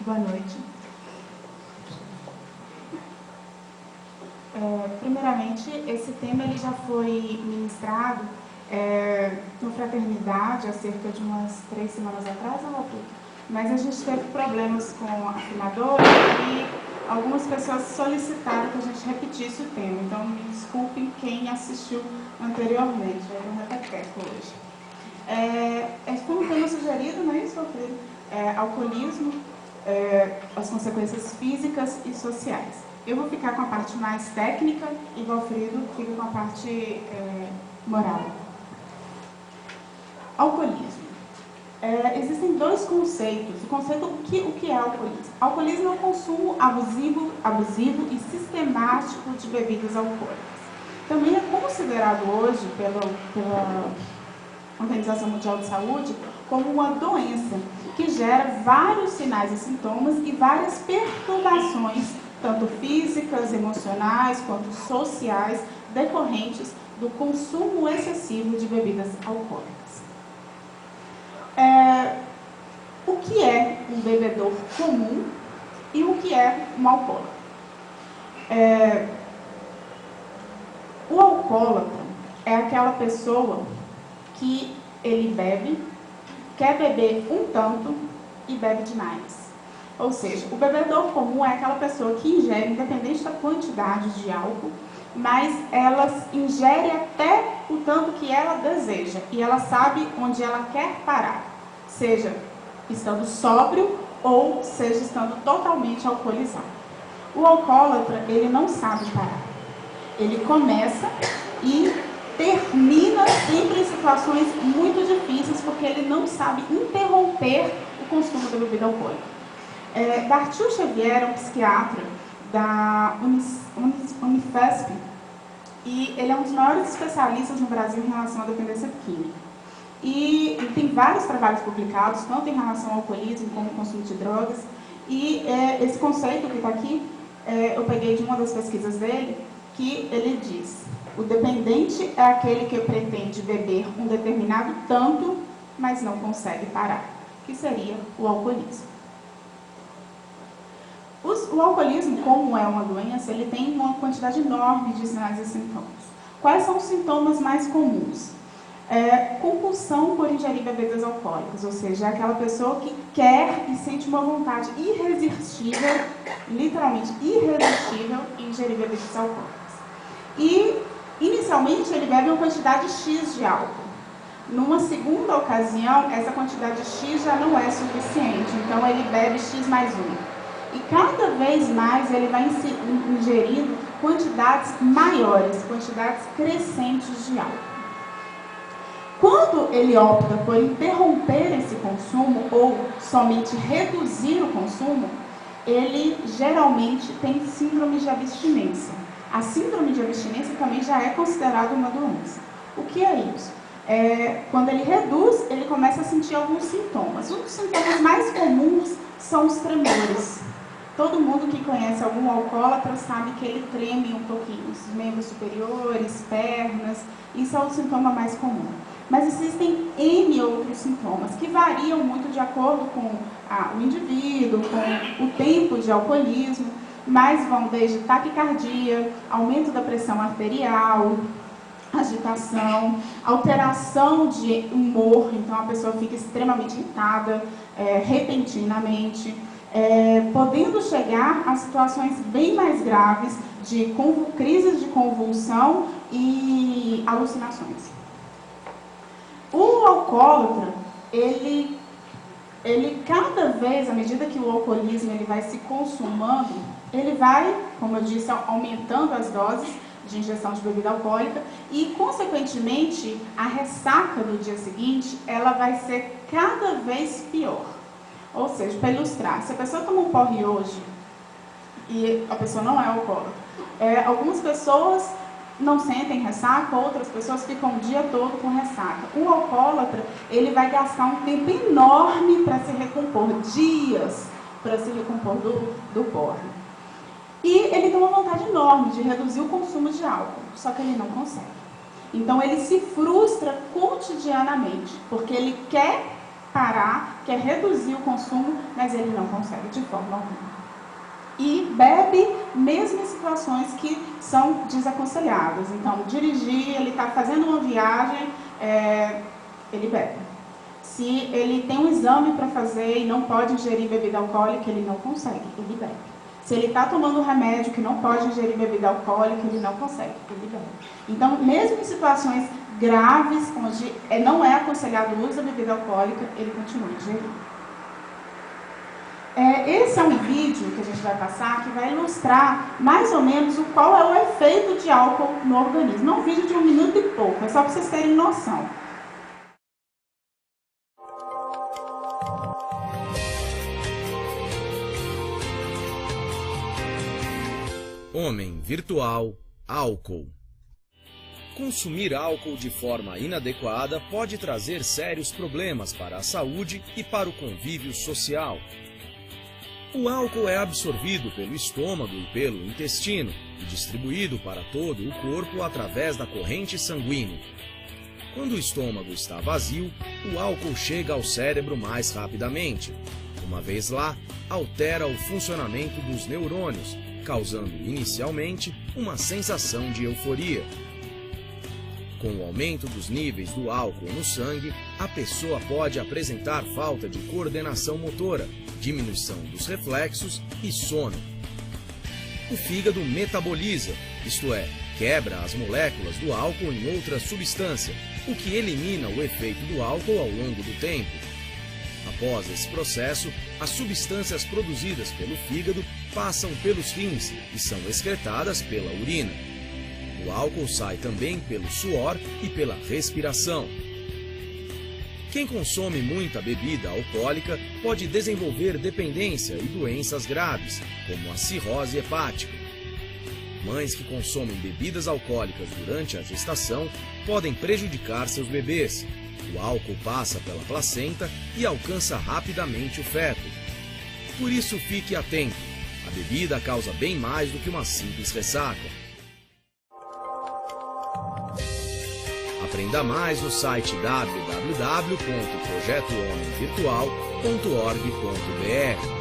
Boa noite. Primeiramente, esse tema ele já foi ministrado no Fraternidade há cerca de umas 3 semanas atrás, não, mas a gente teve problemas com a filmadora e algumas pessoas solicitaram que a gente repetisse o tema. Então, me desculpem quem assistiu anteriormente, eu vou repetir hoje. Foi um tema sugerido, não é isso, Alfredo? Alcoolismo, as consequências físicas e sociais. Eu vou ficar com a parte mais técnica e Valfrido fica com a parte moral. Alcoolismo. Existem dois conceitos. O que é alcoolismo? Alcoolismo é o consumo abusivo e sistemático de bebidas alcoólicas. Também é considerado hoje pela Organização Mundial de Saúde como uma doença que gera vários sinais e sintomas e várias perturbações, tanto físicas, emocionais, quanto sociais, decorrentes do consumo excessivo de bebidas alcoólicas. O que é um bebedor comum e o que é um alcoólatra? O alcoólatra é aquela pessoa que ele bebe, quer beber um tanto e bebe demais. Ou seja, o bebedor comum é aquela pessoa que ingere, independente da quantidade de álcool, mas ela ingere até o tanto que ela deseja e ela sabe onde ela quer parar, seja estando sóbrio ou seja estando totalmente alcoolizado. O alcoólatra, ele não sabe parar. Ele começa e termina sempre em situações muito difíceis porque ele não sabe interromper o consumo da bebida alcoólica. Dartil Xavier é um psiquiatra da Unifesp e ele é um dos maiores especialistas no Brasil em relação à dependência química. E tem vários trabalhos publicados, tanto em relação ao alcoolismo como ao consumo de drogas. E esse conceito que está aqui, eu peguei de uma das pesquisas dele, que ele diz: o dependente é aquele que pretende beber um determinado tanto, mas não consegue parar, que seria o alcoolismo. O alcoolismo, como é uma doença, ele tem uma quantidade enorme de sinais e sintomas. Quais são os sintomas mais comuns? Compulsão por ingerir bebidas alcoólicas, ou seja, é aquela pessoa que quer e sente uma vontade irresistível, literalmente irresistível, em ingerir bebidas alcoólicas. E, inicialmente, ele bebe uma quantidade X de álcool. Numa segunda ocasião, essa quantidade X já não é suficiente, então ele bebe X mais 1. E cada vez mais ele vai ingerindo quantidades maiores, quantidades crescentes de álcool. Quando ele opta por interromper esse consumo ou somente reduzir o consumo, ele geralmente tem síndrome de abstinência. A síndrome de abstinência também já é considerada uma doença. O que é isso? Quando ele reduz, ele começa a sentir alguns sintomas. Um dos sintomas mais comuns são os tremores. Todo mundo que conhece algum alcoólatra sabe que ele treme um pouquinho, os membros superiores, pernas, isso é o sintoma mais comum. Mas existem N outros sintomas que variam muito de acordo com o indivíduo, com o tempo de alcoolismo, mas vão desde taquicardia, aumento da pressão arterial, agitação, alteração de humor, então a pessoa fica extremamente irritada, repentinamente, podendo chegar a situações bem mais graves de crises de convulsão e alucinações. O alcoólatra, ele cada vez, à medida que o alcoolismo ele vai se consumando, ele vai, como eu disse, aumentando as doses de ingestão de bebida alcoólica e, consequentemente, a ressaca do dia seguinte, ela vai ser cada vez pior. Ou seja, para ilustrar, se a pessoa toma um porre hoje e a pessoa não é alcoólatra, algumas pessoas não sentem ressaca, outras pessoas ficam o dia todo com ressaca. O alcoólatra, ele vai gastar um tempo enorme para se recompor, dias para se recompor do porre. E ele tem uma vontade enorme de reduzir o consumo de álcool, só que ele não consegue. Então ele se frustra cotidianamente, porque ele quer parar, quer reduzir o consumo, mas ele não consegue de forma alguma. E bebe mesmo em situações que são desaconselhadas. Então, dirigir, ele está fazendo uma viagem, ele bebe. Se ele tem um exame para fazer e não pode ingerir bebida alcoólica, ele não consegue, ele bebe. Se ele está tomando um remédio que não pode ingerir bebida alcoólica, ele não consegue, ele bebe. Então, mesmo em situações graves, onde não é aconselhado o uso da bebida alcoólica, ele continua ingerindo. Esse é um vídeo que a gente vai passar que vai ilustrar mais ou menos qual é o efeito de álcool no organismo. É um vídeo de 1 minuto e pouco, é só para vocês terem noção. Homem virtual, álcool. Consumir álcool de forma inadequada pode trazer sérios problemas para a saúde e para o convívio social. O álcool é absorvido pelo estômago e pelo intestino e distribuído para todo o corpo através da corrente sanguínea. Quando o estômago está vazio, o álcool chega ao cérebro mais rapidamente. Uma vez lá, altera o funcionamento dos neurônios, causando inicialmente uma sensação de euforia. Com o aumento dos níveis do álcool no sangue, a pessoa pode apresentar falta de coordenação motora, diminuição dos reflexos e sono. O fígado metaboliza, isto é, quebra as moléculas do álcool em outra substância, o que elimina o efeito do álcool ao longo do tempo. Após esse processo, as substâncias produzidas pelo fígado passam pelos rins e são excretadas pela urina. O álcool sai também pelo suor e pela respiração. Quem consome muita bebida alcoólica pode desenvolver dependência e doenças graves, como a cirrose hepática. Mães que consomem bebidas alcoólicas durante a gestação podem prejudicar seus bebês. O álcool passa pela placenta e alcança rapidamente o feto. Por isso, fique atento. A bebida causa bem mais do que uma simples ressaca. Aprenda mais no site www.projetohomemvirtual.org.br.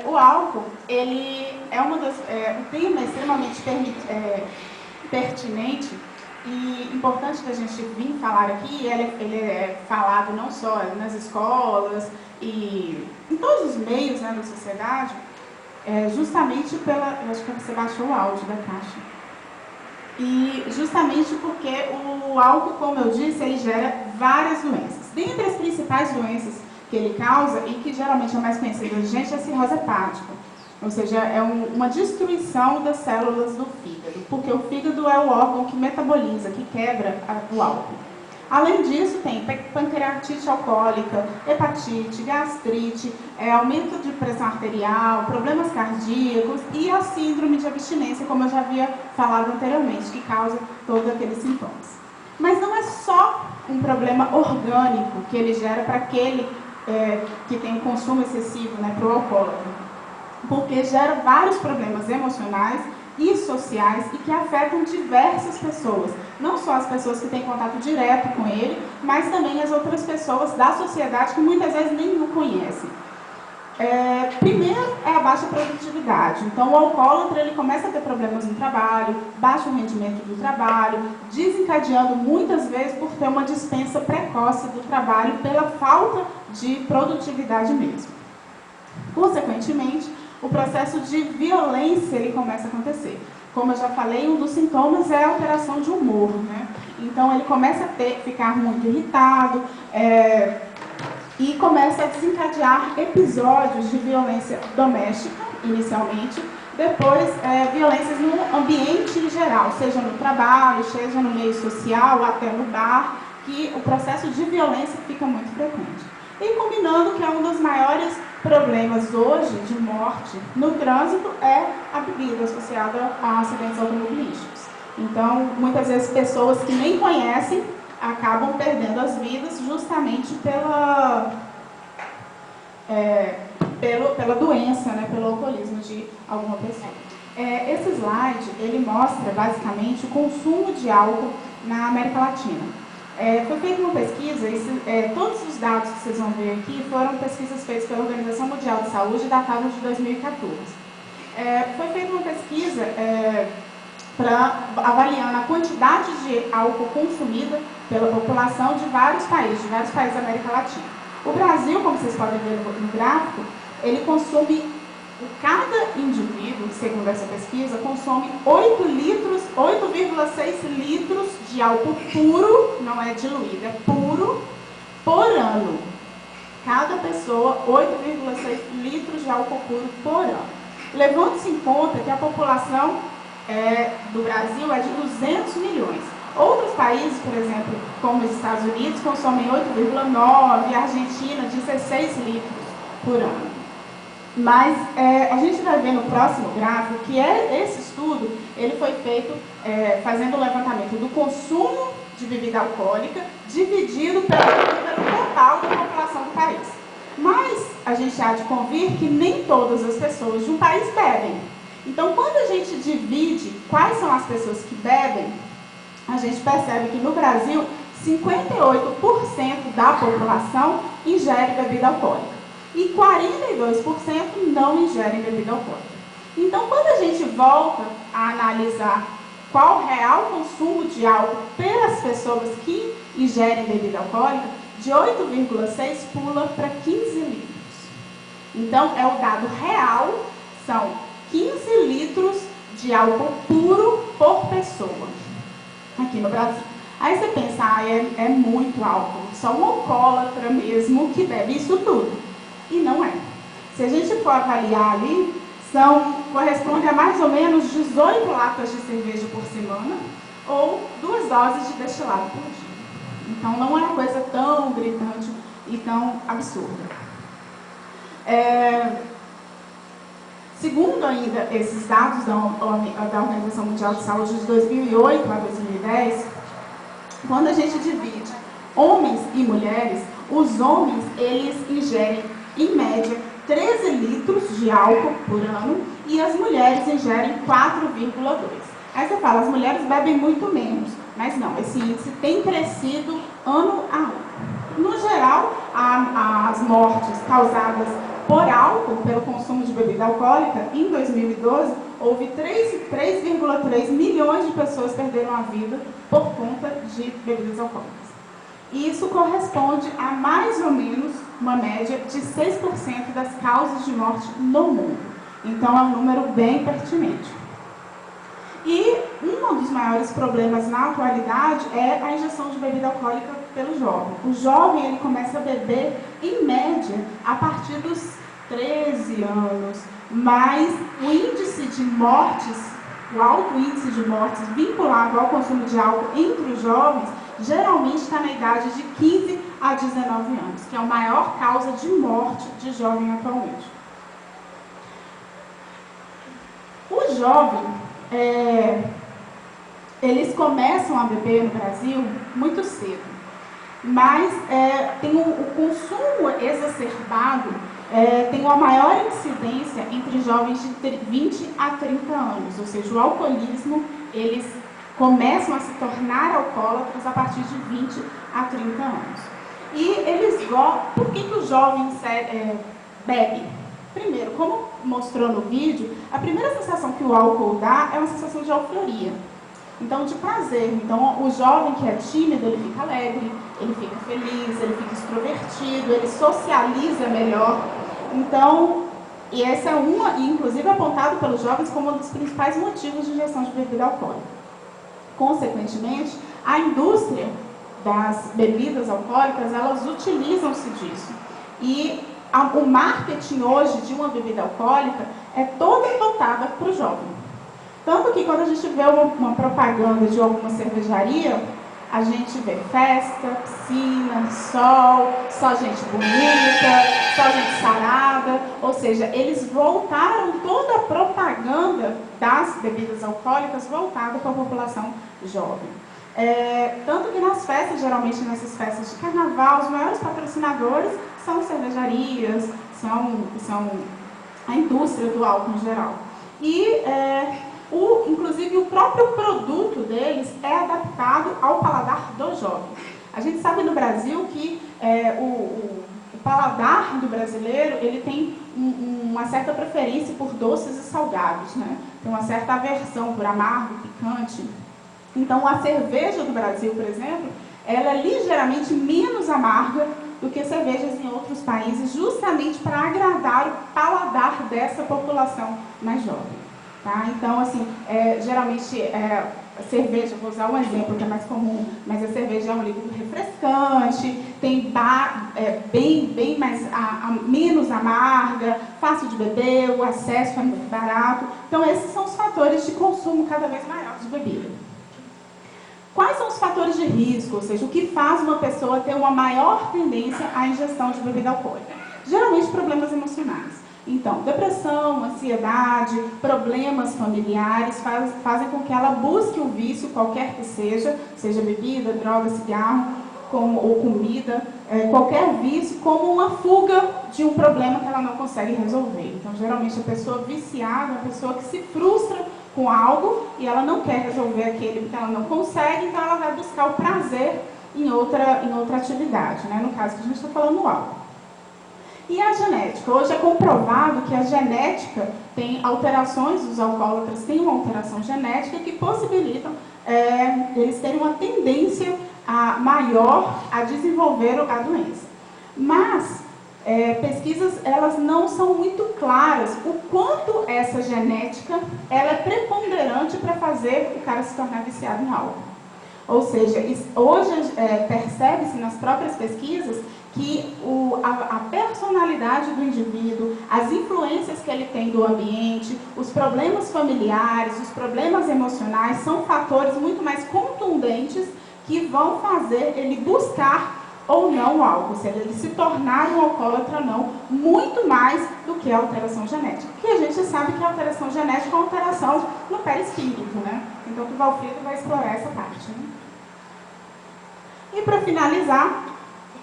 O álcool, ele é um tema extremamente pertinente e importante da gente vir falar aqui. Ele é falado não só nas escolas e em todos os meios, né, da sociedade, justamente pela... Eu acho que você baixou o áudio da caixa. E justamente porque o álcool, como eu disse, ele gera várias doenças. Dentre as principais doenças que ele causa, e que geralmente é mais conhecida de gente, é a cirrose hepática. Ou seja, é uma destruição das células do fígado, porque o fígado é o órgão que metaboliza, que quebra o álcool. Além disso, tem pancreatite alcoólica, hepatite, gastrite, aumento de pressão arterial, problemas cardíacos e a síndrome de abstinência, como eu já havia falado anteriormente, que causa todos aqueles sintomas. Mas não é só um problema orgânico que ele gera para aquele que tem um consumo excessivo, né, para o alcoólatra, porque gera vários problemas emocionais e sociais e que afetam diversas pessoas, não só as pessoas que têm contato direto com ele, mas também as outras pessoas da sociedade que muitas vezes nem o conhecem. Primeiro é a baixa produtividade. Então o alcoólatra ele começa a ter problemas no trabalho, baixo rendimento do trabalho, desencadeando muitas vezes por ter uma dispensa precoce do trabalho pela falta de produtividade mesmo. Consequentemente, o processo de violência ele começa a acontecer. Como eu já falei, um dos sintomas é a alteração de humor, né? Então ele começa a ficar muito irritado e começa a desencadear episódios de violência doméstica, inicialmente, depois violências no ambiente em geral, seja no trabalho, seja no meio social, até no bar, que o processo de violência fica muito frequente. E combinando que é um dos maiores problemas hoje de morte no trânsito é a bebida associada a acidentes automobilísticos. Então, muitas vezes pessoas que nem conhecem acabam perdendo as vidas justamente pela doença, né, pelo alcoolismo de alguma pessoa. Esse slide, ele mostra basicamente o consumo de álcool na América Latina. Foi feita uma pesquisa, todos os dados que vocês vão ver aqui foram pesquisas feitas pela Organização Mundial de Saúde, datadas de 2014. Foi feita uma pesquisa avaliando a quantidade de álcool consumida pela população de vários países da América Latina. O Brasil, como vocês podem ver no gráfico, ele consome, cada indivíduo, segundo essa pesquisa, consome 8,6 litros de álcool puro, não é diluído, é puro, por ano. Cada pessoa, 8,6 litros de álcool puro por ano. Levando-se em conta que a população do Brasil é de 200 milhões. Outros países, por exemplo, como os Estados Unidos, consomem 8,9, a Argentina, 16 litros por ano. Mas a gente vai ver no próximo gráfico que esse estudo ele foi feito fazendo o levantamento do consumo de bebida alcoólica dividido pelo número total da população do país. Mas a gente há de convir que nem todas as pessoas de um país bebem. Então, quando a gente divide quais são as pessoas que bebem, a gente percebe que no Brasil, 58% da população ingere bebida alcoólica e 42% não ingerem bebida alcoólica. Então, quando a gente volta a analisar qual o real consumo de álcool pelas pessoas que ingerem bebida alcoólica, de 8,6 pula para 15 litros. Então, é o dado real, são 15 litros de álcool puro por pessoa aqui no Brasil. Aí você pensa, é muito álcool, só um alcoólatra mesmo que bebe isso tudo. E não é. Se a gente for avaliar ali, corresponde a mais ou menos 18 latas de cerveja por semana ou 2 doses de destilado por dia. Então não é uma coisa tão gritante e tão absurda. Segundo ainda esses dados da Organização Mundial de Saúde de 2008 a 2010, quando a gente divide homens e mulheres, os homens eles ingerem, em média, 13 litros de álcool por ano e as mulheres ingerem 4,2. Aí você fala, as mulheres bebem muito menos, mas não, esse índice tem crescido ano a ano. No geral, as mortes causadas por álcool, pelo consumo de bebida alcoólica, em 2012, houve 3,3 milhões de pessoas que perderam a vida por conta de bebidas alcoólicas. E isso corresponde a mais ou menos uma média de 6% das causas de morte no mundo. Então, é um número bem pertinente. E um dos maiores problemas na atualidade é a injeção de bebida alcoólica pelo jovem. O jovem ele começa a beber, em média, a partir dos 13 anos, mas o índice de mortes, o alto índice de mortes vinculado ao consumo de álcool entre os jovens, geralmente está na idade de 15 a 19 anos, que é a maior causa de morte de jovem atualmente. O jovem, eles começam a beber no Brasil muito cedo, mas tem o consumo exacerbado, tem uma maior incidência entre jovens de 20 a 30 anos, ou seja, o alcoolismo, eles começam a se tornar alcoólatras a partir de 20 a 30 anos. E eles por que os jovens bebem? Primeiro, como mostrou no vídeo, a primeira sensação que o álcool dá é uma sensação de euforia. Então, de prazer. Então, o jovem que é tímido, ele fica alegre, ele fica feliz, ele fica extrovertido, ele socializa melhor. Então, e essa é inclusive apontado pelos jovens como um dos principais motivos de injeção de bebida alcoólica. Consequentemente, a indústria das bebidas alcoólicas, elas utilizam-se disso. E o marketing hoje de uma bebida alcoólica é toda voltada para o jovem. Tanto que quando a gente vê uma propaganda de alguma cervejaria, a gente vê festa, piscina, sol, só gente bonita, só gente sarada. Ou seja, eles voltaram toda a propaganda das bebidas alcoólicas voltada para a população jovem. Tanto que nas festas, geralmente nessas festas de carnaval, os maiores patrocinadores são cervejarias, são a indústria do álcool em geral. E Inclusive, o próprio produto deles é adaptado ao paladar do jovem. A gente sabe no Brasil que o paladar do brasileiro ele tem uma certa preferência por doces e salgados, né? Tem uma certa aversão por amargo, picante. Então, a cerveja do Brasil, por exemplo, ela é ligeiramente menos amarga do que cervejas em outros países, justamente para agradar o paladar dessa população mais jovem. Tá? Então, assim, geralmente, a cerveja, vou usar um exemplo que é mais comum, mas a cerveja é um líquido refrescante, tem bem mais, menos amarga, fácil de beber, o acesso é muito barato. Então, esses são os fatores de consumo cada vez maior de bebida. Quais são os fatores de risco, ou seja, o que faz uma pessoa ter uma maior tendência à ingestão de bebida alcoólica? Geralmente, problemas emocionais. Então, depressão, ansiedade, problemas familiares fazem com que ela busque o vício, qualquer que seja bebida, droga, cigarro, ou comida, qualquer vício, como uma fuga de um problema que ela não consegue resolver. Então, geralmente, a pessoa viciada é a pessoa que se frustra com algo e ela não quer resolver aquele porque ela não consegue, então ela vai buscar o prazer em outra atividade, né? No caso que a gente está falando do álcool. E a genética? Hoje é comprovado que a genética tem alterações, os alcoólatras têm uma alteração genética que possibilitam eles terem uma tendência maior a desenvolver a doença. Mas pesquisas elas não são muito claras o quanto essa genética ela é preponderante para fazer o cara se tornar viciado em álcool. Ou seja, hoje percebe-se nas próprias pesquisas que a personalidade do indivíduo, as influências que ele tem do ambiente, os problemas familiares, os problemas emocionais, são fatores muito mais contundentes que vão fazer ele buscar ou não o álcool, se ele se tornar um alcoólatra ou não, muito mais do que a alteração genética. Porque a gente sabe que a alteração genética é uma alteração no perispírito, né? Então, o Valfrido vai explorar essa parte, né? E para finalizar,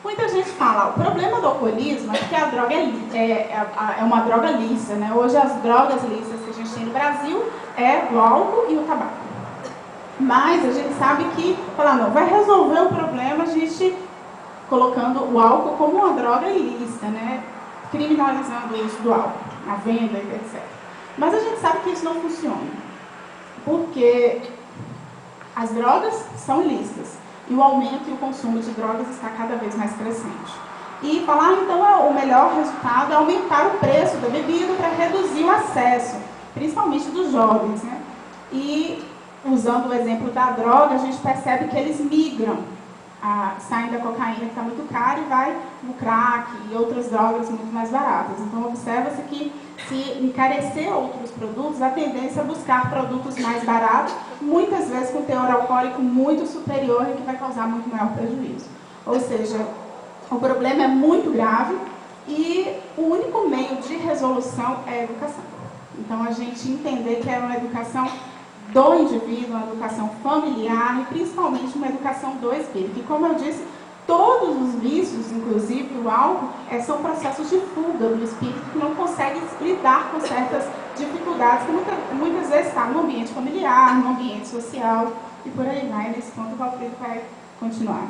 muita gente fala, o problema do alcoolismo é que a droga é uma droga lícita, né? Hoje as drogas lícitas que a gente tem no Brasil é o álcool e o tabaco. Mas a gente sabe que, não, vai resolver o problema a gente colocando o álcool como uma droga ilícita, né? Criminalizando o uso do álcool, a venda, etc. Mas a gente sabe que isso não funciona, porque as drogas são ilícitas e o aumento e o consumo de drogas está cada vez mais crescente. E falar, então, o melhor resultado é aumentar o preço da bebida para reduzir o acesso, principalmente dos jovens, né? E, usando o exemplo da droga, a gente percebe que eles migram, saem da cocaína, que está muito cara, e vai no crack e outras drogas muito mais baratas. Então, observa-se que, se encarecer outros produtos, a tendência é buscar produtos mais baratos, muitas vezes com teor alcoólico muito superior e que vai causar muito maior prejuízo. Ou seja, o problema é muito grave e o único meio de resolução é a educação. Então, a gente entender que é uma educação do indivíduo, uma educação familiar e principalmente uma educação do espírito. E como eu disse, todos os vícios, inclusive o álcool, são processos de fuga do espírito que não consegue lidar com certas dificuldades que muitas vezes está no ambiente familiar, no ambiente social e por aí vai. Nesse ponto o Valfrido vai continuar.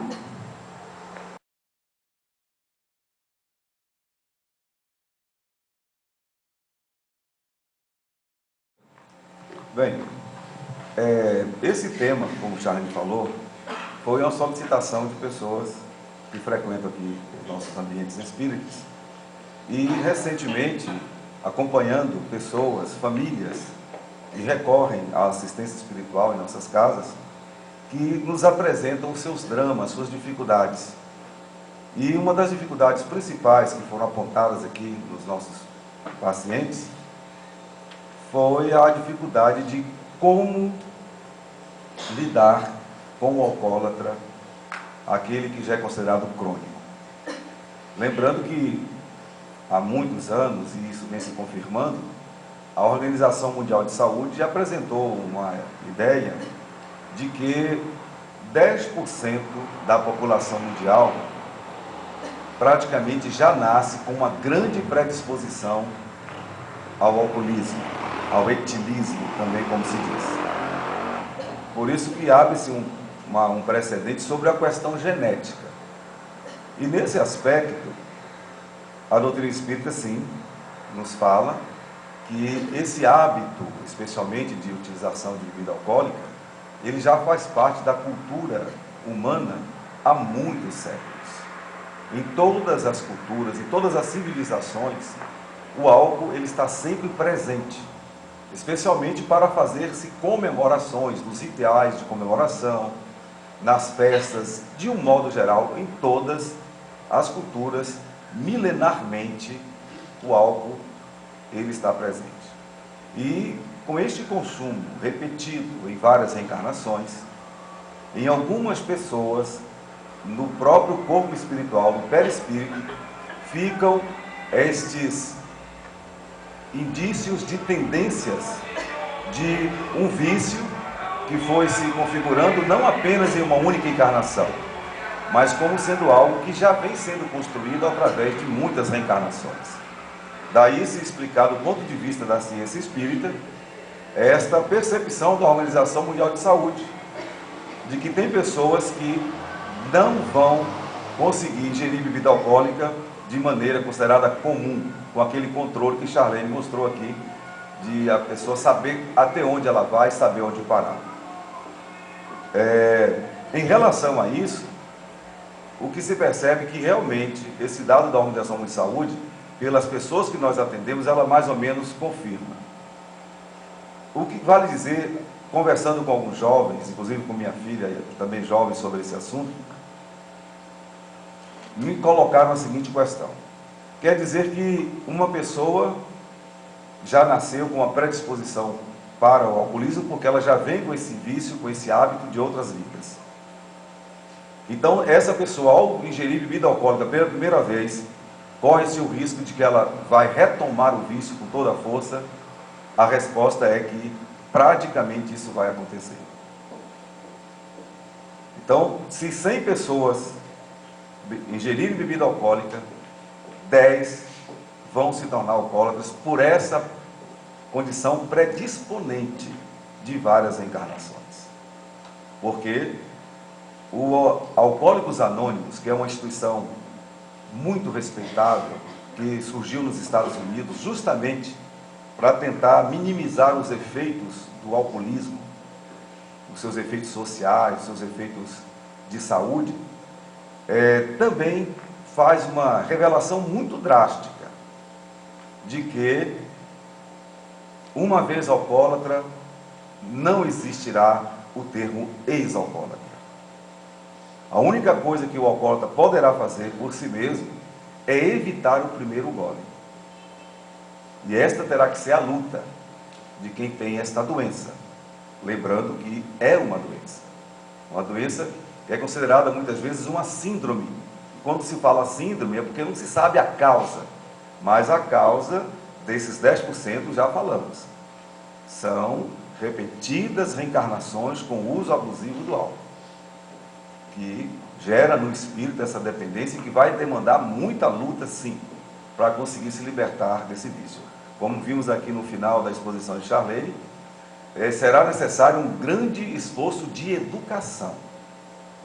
Bem, esse tema, como o Charlie falou, foi uma solicitação de pessoas que frequentam aqui os nossos ambientes espíritas e, recentemente, acompanhando pessoas, famílias que recorrem à assistência espiritual em nossas casas, que nos apresentam os seus dramas, suas dificuldades. E uma das dificuldades principais que foram apontadas aqui nos nossos pacientes foi a dificuldade de como lidar com o alcoólatra, aquele que já é considerado crônico. Lembrando que há muitos anos, e isso vem se confirmando, a Organização Mundial de Saúde já apresentou uma ideia de que 10% da população mundial praticamente já nasce com uma grande predisposição ao alcoolismo. ao etilismo, também como se diz. Por isso que abre-se um precedente sobre a questão genética. E nesse aspecto, a doutrina espírita, sim, nos fala que esse hábito, especialmente de utilização de bebida alcoólica, ele já faz parte da cultura humana há muitos séculos. Em todas as culturas, em todas as civilizações, o álcool ele está sempre presente, especialmente para fazer-se comemorações, dos rituais de comemoração, nas festas, de um modo geral, em todas as culturas, milenarmente, o álcool ele está presente. E com este consumo repetido em várias reencarnações, em algumas pessoas, no próprio corpo espiritual, no perispírito, ficam estes indícios de tendências de um vício que foi se configurando não apenas em uma única encarnação, mas como sendo algo que já vem sendo construído através de muitas reencarnações. Daí se explicar do ponto de vista da ciência espírita esta percepção da Organização Mundial de Saúde, de que tem pessoas que não vão conseguir ingerir bebida alcoólica de maneira considerada comum, com aquele controle que Charlene mostrou aqui, de a pessoa saber até onde ela vai e saber onde parar. Em relação a isso, o que se percebe é que realmente esse dado da Organização Mundial de Saúde, pelas pessoas que nós atendemos, ela mais ou menos confirma. O que vale dizer, conversando com alguns jovens, inclusive com minha filha, também jovens sobre esse assunto, me colocaram a seguinte questão. Quer dizer que uma pessoa já nasceu com uma predisposição para o alcoolismo porque ela já vem com esse vício, com esse hábito de outras vidas. Então, essa pessoa, ao ingerir bebida alcoólica pela primeira vez, corre-se o risco de que ela vai retomar o vício com toda a força? A resposta é que praticamente isso vai acontecer. Então, se 100 pessoas ingerirem bebida alcoólica, 10 vão se tornar alcoólatras por essa condição predisponente de várias encarnações. Porque o Alcoólicos Anônimos, que é uma instituição muito respeitável, que surgiu nos Estados Unidos justamente para tentar minimizar os efeitos do alcoolismo, os seus efeitos sociais, os seus efeitos de saúde, também faz uma revelação muito drástica de que, uma vez alcoólatra, não existirá o termo ex-alcoólatra. A única coisa que o alcoólatra poderá fazer por si mesmo é evitar o primeiro gole. E esta terá que ser a luta de quem tem esta doença. Lembrando que é uma doença. Uma doença que é considerada muitas vezes uma síndrome. Quando se fala síndrome é porque não se sabe a causa. Mas a causa desses 10% já falamos. São repetidas reencarnações com o uso abusivo do álcool, que gera no espírito essa dependência e que vai demandar muita luta, sim, para conseguir se libertar desse vício. Como vimos aqui no final da exposição de Charlene, será necessário um grande esforço de educação.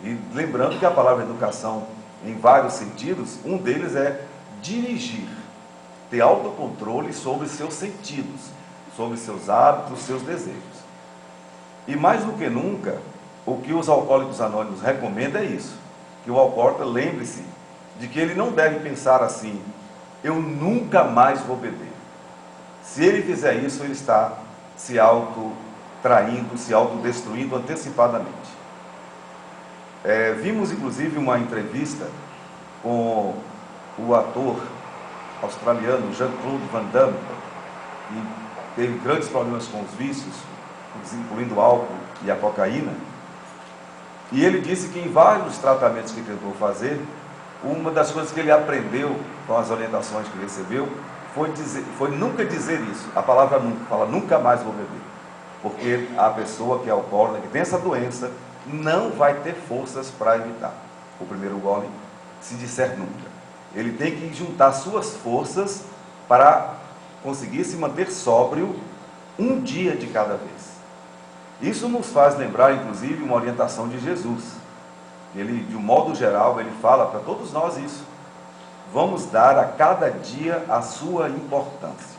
E lembrando que a palavra educação, em vários sentidos, um deles é dirigir, ter autocontrole sobre seus sentidos, sobre seus hábitos, seus desejos. E mais do que nunca, o que os Alcoólicos Anônimos recomendam é isso, que o alcoólatra lembre-se de que ele não deve pensar assim: eu nunca mais vou beber. Se ele fizer isso, ele está se autotraindo, se autodestruindo antecipadamente. Vimos inclusive uma entrevista com o ator australiano Jean-Claude Van Damme, que teve grandes problemas com os vícios, incluindo o álcool e a cocaína. E ele disse que em vários tratamentos que tentou fazer, uma das coisas que ele aprendeu com as orientações que recebeu foi nunca dizer isso. A palavra nunca, fala nunca mais vou beber. Porque a pessoa que é alcoólatra, que tem essa doença, não vai ter forças para evitar o primeiro gole, se disser nunca. Ele tem que juntar suas forças para conseguir se manter sóbrio um dia de cada vez. Isso nos faz lembrar, inclusive, uma orientação de Jesus. Ele, de um modo geral, ele fala para todos nós isso. Vamos dar a cada dia a sua importância.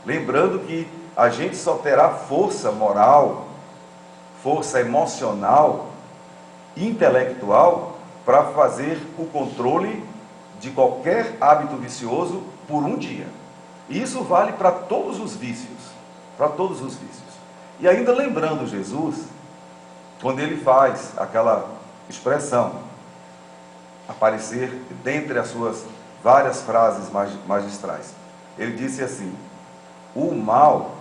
Lembrando que a gente só terá força moral, força emocional, intelectual, para fazer o controle de qualquer hábito vicioso por um dia. E isso vale para todos os vícios, para todos os vícios. E ainda lembrando Jesus, quando ele faz aquela expressão, aparecer dentre as suas várias frases magistrais. Ele disse assim: o mal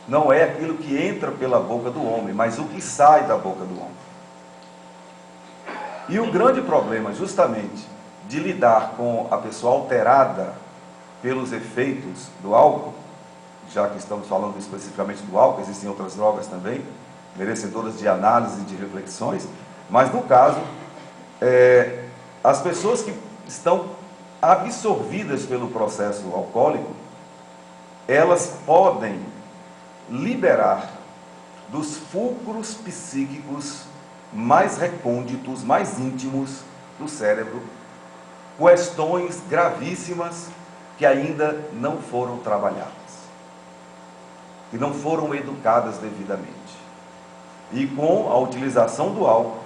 não é aquilo que entra pela boca do homem, mas o que sai da boca do homem. E o grande problema, justamente, de lidar com a pessoa alterada pelos efeitos do álcool, já que estamos falando especificamente do álcool, existem outras drogas também, merecedoras de análise e de reflexões, mas no caso, as pessoas que estão absorvidas pelo processo alcoólico, elas podem liberar dos fulcros psíquicos mais recônditos, mais íntimos do cérebro, questões gravíssimas que ainda não foram trabalhadas, que não foram educadas devidamente. E com a utilização do álcool,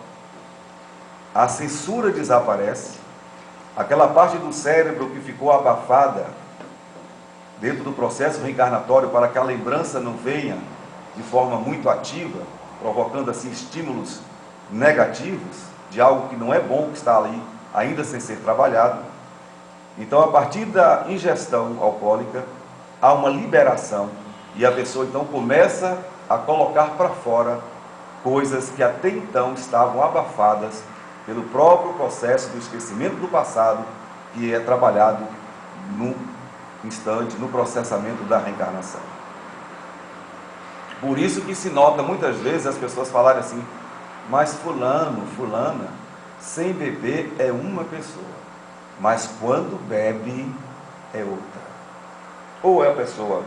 a censura desaparece, aquela parte do cérebro que ficou abafada dentro do processo reencarnatório para que a lembrança não venha de forma muito ativa, provocando assim estímulos negativos de algo que não é bom, que está ali ainda sem ser trabalhado. Então, a partir da ingestão alcoólica, há uma liberação e a pessoa então começa a colocar para fora coisas que até então estavam abafadas pelo próprio processo do esquecimento do passado, que é trabalhado no instante, no processamento da reencarnação. Por isso que se nota muitas vezes as pessoas falarem assim: mas fulano, fulana, sem beber é uma pessoa, mas quando bebe é outra. Ou a pessoa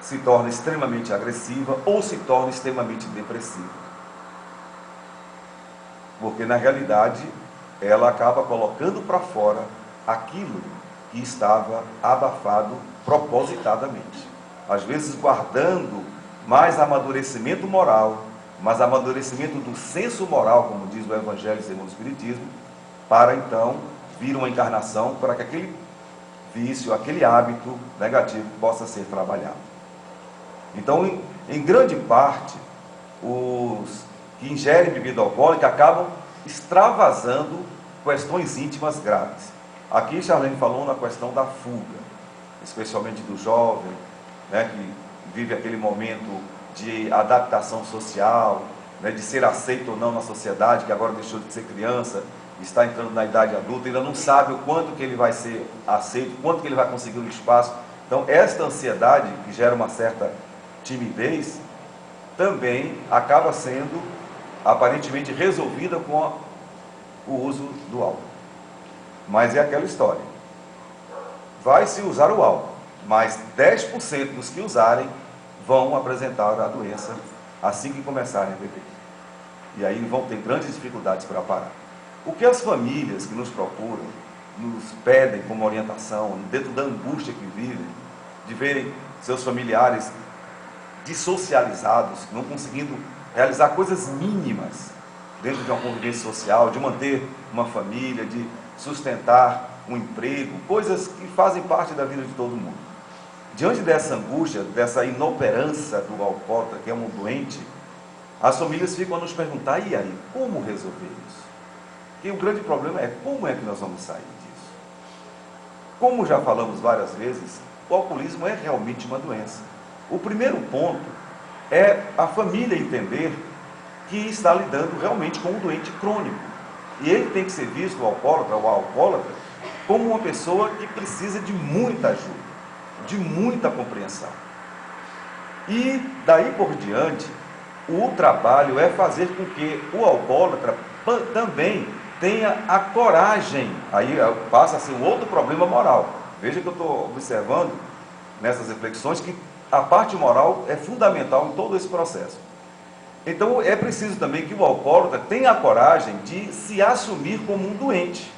se torna extremamente agressiva, ou se torna extremamente depressiva. Porque na realidade ela acaba colocando para fora aquilo que estava abafado propositadamente. Às vezes guardando mais amadurecimento moral, mais amadurecimento do senso moral, como diz o Evangelho segundo o Espiritismo, para então vir uma encarnação para que aquele vício, aquele hábito negativo possa ser trabalhado. Então, em grande parte, os que ingerem bebida alcoólica acabam extravasando questões íntimas graves. Aqui Charlene falou na questão da fuga, especialmente do jovem, né, que vive aquele momento de adaptação social, né, de ser aceito ou não na sociedade, que agora deixou de ser criança, está entrando na idade adulta, ainda não sabe o quanto que ele vai ser aceito, quanto que ele vai conseguir um espaço. Então, esta ansiedade, que gera uma certa timidez, também acaba sendo aparentemente resolvida com o uso do álcool. Mas é aquela história: vai-se usar o álcool, mas 10% dos que usarem vão apresentar a doença assim que começarem a beber. E aí vão ter grandes dificuldades para parar. O que as famílias que nos procuram, nos pedem como orientação, dentro da angústia que vivem, de verem seus familiares dissocializados, não conseguindo realizar coisas mínimas dentro de uma convivência social, de manter uma família, de sustentar um emprego, coisas que fazem parte da vida de todo mundo. Diante dessa angústia, dessa inoperância do alcoólatra, que é um doente, as famílias ficam a nos perguntar: e aí, como resolver isso? Porque o grande problema é como é que nós vamos sair disso. Como já falamos várias vezes, o alcoolismo é realmente uma doença. O primeiro ponto é a família entender que está lidando realmente com um doente crônico. E ele tem que ser visto, o alcoólatra ou a alcoólatra, como uma pessoa que precisa de muita ajuda, de muita compreensão. E daí por diante, o trabalho é fazer com que o alcoólatra também tenha a coragem, aí passa a ser um outro problema moral. Veja que eu estou observando nessas reflexões que a parte moral é fundamental em todo esse processo. Então é preciso também que o alcoólatra tenha a coragem de se assumir como um doente.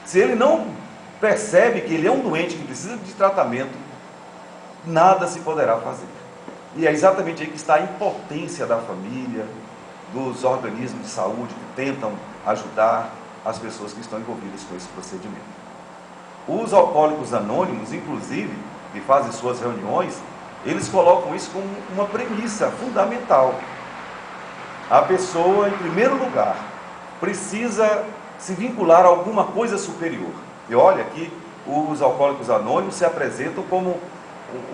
Se ele não percebe que ele é um doente que precisa de tratamento, nada se poderá fazer. E é exatamente aí que está a impotência da família, dos organismos de saúde que tentam ajudar as pessoas que estão envolvidas com esse procedimento. Os alcoólicos anônimos, inclusive, que fazem suas reuniões, eles colocam isso como uma premissa fundamental. A pessoa, em primeiro lugar, precisa se vincular a alguma coisa superior. E olha que os alcoólicos anônimos se apresentam como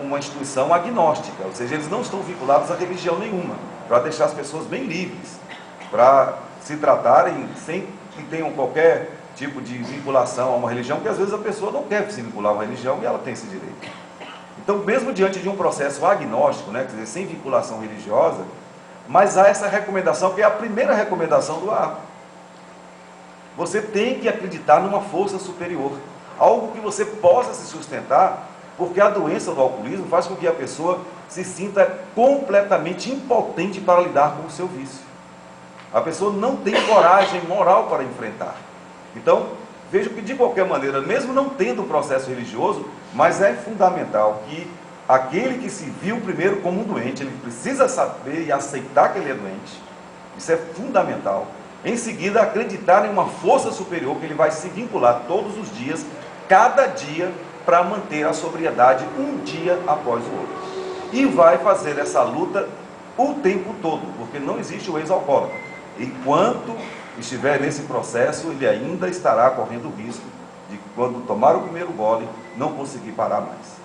uma instituição agnóstica, ou seja, eles não estão vinculados a religião nenhuma, para deixar as pessoas bem livres, para se tratarem sem que tenham qualquer tipo de vinculação a uma religião, porque às vezes a pessoa não quer se vincular a uma religião e ela tem esse direito. Então, mesmo diante de um processo agnóstico, né, quer dizer, sem vinculação religiosa, mas há essa recomendação, que é a primeira recomendação do ARPA. Você tem que acreditar numa força superior, algo que você possa se sustentar, porque a doença do alcoolismo faz com que a pessoa se sinta completamente impotente para lidar com o seu vício. A pessoa não tem coragem moral para enfrentar. Então, vejo que de qualquer maneira, mesmo não tendo um processo religioso, mas é fundamental que aquele que se viu primeiro como um doente, ele precisa saber e aceitar que ele é doente. Isso é fundamental. Em seguida, acreditar em uma força superior que ele vai se vincular todos os dias, cada dia, para manter a sobriedade um dia após o outro. E vai fazer essa luta o tempo todo, porque não existe o ex-alcoólatra. Enquanto estiver nesse processo, ele ainda estará correndo o risco de, quando tomar o primeiro gole, não conseguir parar mais.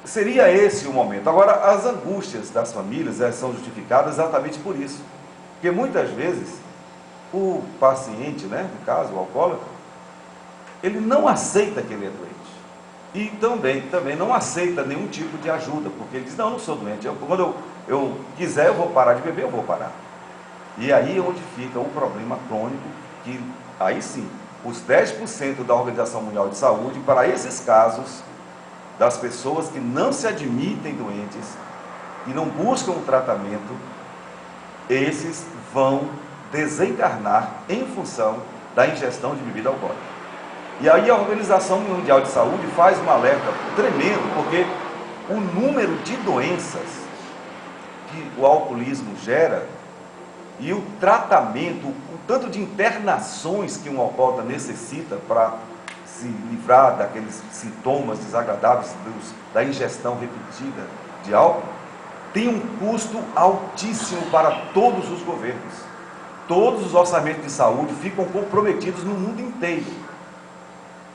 Seria esse o momento. Agora, as angústias das famílias são justificadas exatamente por isso. Porque muitas vezes, o paciente, né, no caso, o alcoólatra, ele não aceita que ele é doente. E também não aceita nenhum tipo de ajuda, porque ele diz, não, eu não sou doente. Quando eu quiser, eu vou parar de beber, eu vou parar. E aí é onde fica o problema crônico, que aí sim, os 10% da Organização Mundial de Saúde, para esses casos, das pessoas que não se admitem doentes e não buscam um tratamento, esses vão desencarnar em função da ingestão de bebida alcoólica. E aí a Organização Mundial de Saúde faz um alerta tremendo, porque o número de doenças que o alcoolismo gera e o tratamento, o tanto de internações que um alcoólatra necessita para se livrar daqueles sintomas desagradáveis da ingestão repetida de álcool, tem um custo altíssimo para todos os governos. Todos os orçamentos de saúde ficam comprometidos no mundo inteiro.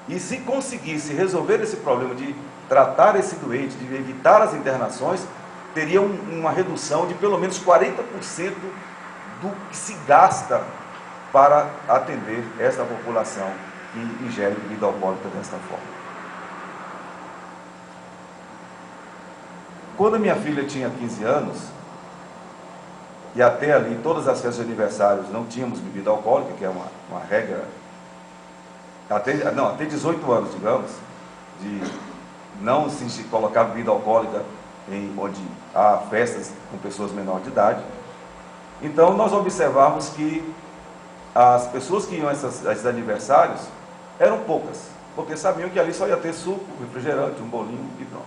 E se conseguisse resolver esse problema de tratar esse doente, de evitar as internações, teria uma redução de pelo menos 40% do que se gasta para atender essa população que ingere bebida alcoólica desta forma. Quando a minha filha tinha 15 anos, e até ali, todas as festas de aniversários não tínhamos bebida alcoólica, que é uma regra, até 18 anos, digamos, de não se colocar bebida alcoólica onde há festas com pessoas menores de idade. Então, nós observamos que as pessoas que iam a esses aniversários eram poucas, porque sabiam que ali só ia ter suco, refrigerante, um bolinho e pronto.